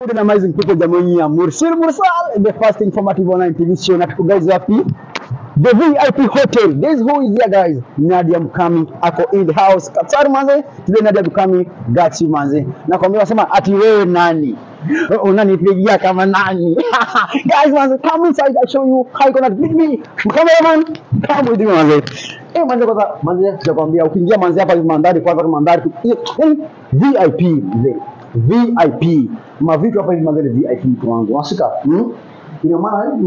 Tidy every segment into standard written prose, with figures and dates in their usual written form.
Good and amazing people, Jamoni Mursal, the first informative online TV show. Not guys happy. The VIP hotel. This who is here, guys. Nadia Mukami ako in the house. Qatar manze. Today Nadia Mukami got you manze. Na kwambia wasema ati wewe nani? Unanipigia kama nani? Guys manze, come inside. I show you how you gonna beat me. Cameraman, come with me manze. Manze kwanza manze sijakwambia ukiingia manze hapa mandari kwanza mandari VIP mzee. VIP. Mavitu hapa hivi manze VIP mtu wangu. Unashika? Ina maana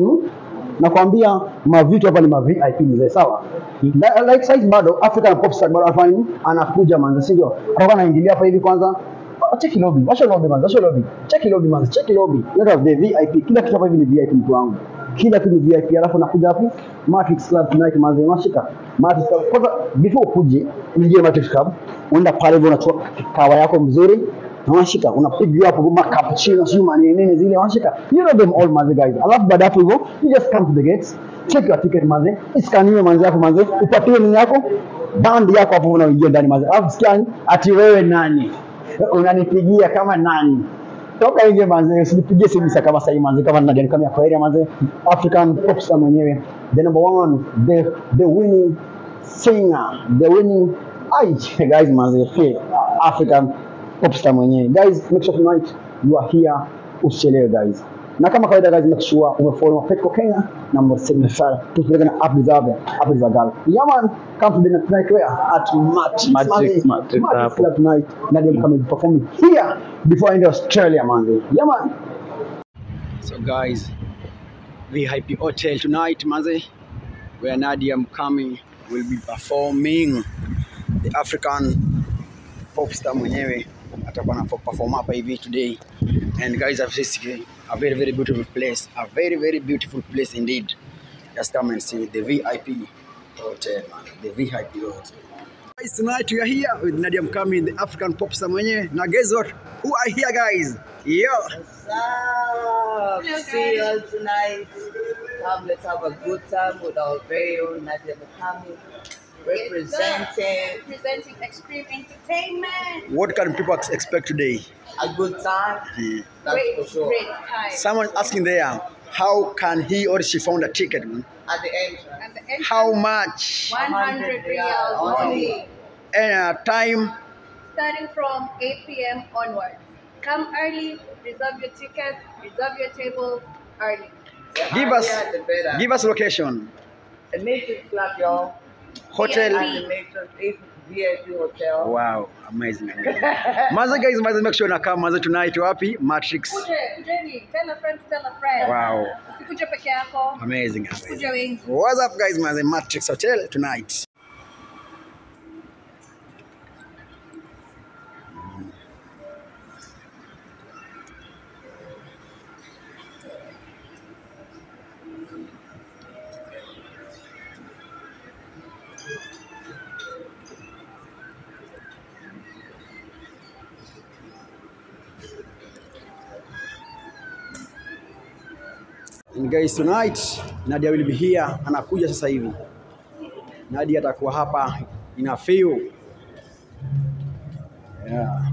nakwambia mavitu hapa ni ma VIP mzee, sawa? Like size bado African popstar bado afanye anakuja manze, si ndio? Atakuwa anaingilia hapa hivi kwanza. Check lobby. Washa lobby manze, washa lobby. Check lobby manze, check lobby. Let us the VIP. Kila kitu hapa hivi ni VIP mtu wangu. Kila kitu ni VIP. Alafu nakuja hapo Matrix Club tonight manze, unashika? Matrix Club. Kwanza before ukuje, unije Matrix Club, unaenda pale unachukua kawa yako mzuri. Unashika unapiga hapo kama cappuccino sio nini zile unashika, you know them all manze guys. Alafu baada hapo hivyo you just come to the gates, check your ticket manze, iskaniwe manze hapo manze, upatie nini yako band yako hapo unaingia ndani manze. Alafu scan ati wewe nani unanipigia kama nani, toka nje manze, usinipigie simu kama sasa manze, kama Nadia kama kwa area manze. African popstar mwenyewe, the number one, the winning singer, the winning guys manze, African popstar mwenyewe. Guys, make sure tonight you are here, usichelewe guys. Na kama kawaida guys, make sure umefollow Petco Kenya na Mursil Sara. Tupeleke na updates za gal. Yeah man, come to dinner tonight where at Matrix Club tonight. Nadia Mukami performing here before in Australia man. Yeah man. So guys, VIP hotel tonight manze, where Nadia Mukami will be performing, the African popstar mwenyewe atakuwa na perform hapa hivi today. And guys, I've seen a very beautiful place, a very beautiful place indeed. Just come and see the VIP hotel, the VIP hotel. Guys, tonight we are here with Nadia Mukami, the African popstar mwenyewe. Now guess what? Who are here guys? Yo. What's up? See you tonight. Come, let's have a good time with our very own Nadia Mukami. Presenting Extreme Entertainment. What can people expect today? A good time. That's for sure. Great time. Someone asking there, how can he or she found a ticket, man? At the entrance. How much? 100 riyals only. And time? Starting from 8 p.m. onwards. Come early, reserve your ticket, reserve your table early. Give us location. The Matrix Club, y'all. Hotel. VIP hotel. Wow, amazing. Maza guys, make sure na come maza tonight wapi? Matrix. Kujeni, tell a friend. Wow. Usikuje peke yako. Amazing. Kuje wengi. What's up guys, maza Matrix Hotel tonight. And guys, tonight Nadia will be here. Anakuja sasa hivi. Nadia atakuwa hapa in a few. Yeah.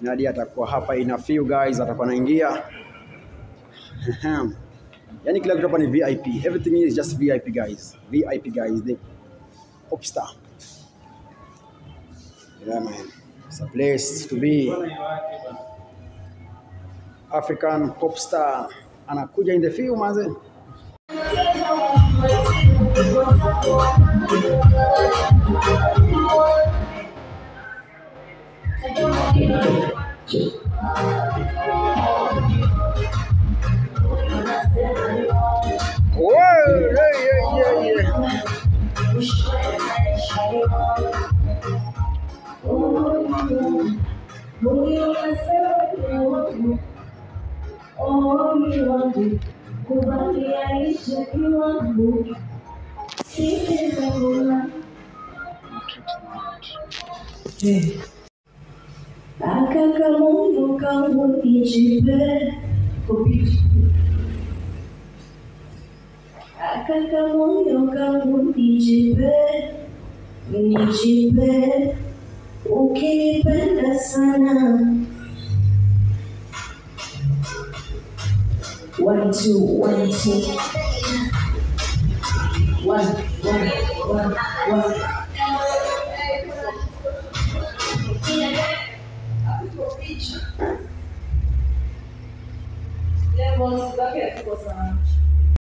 Nadia atakuwa hapa in a few guys, atakuwa anaingia. Yani kila kitu hapa ni VIP. Everything is just VIP guys. VIP guys, the popstar. Yeah man. It's a place to be. African popstar anakuja in the film manze. 1, 2, 1, 2. 1, 1, 1, 1. Yeah, well, it's okay,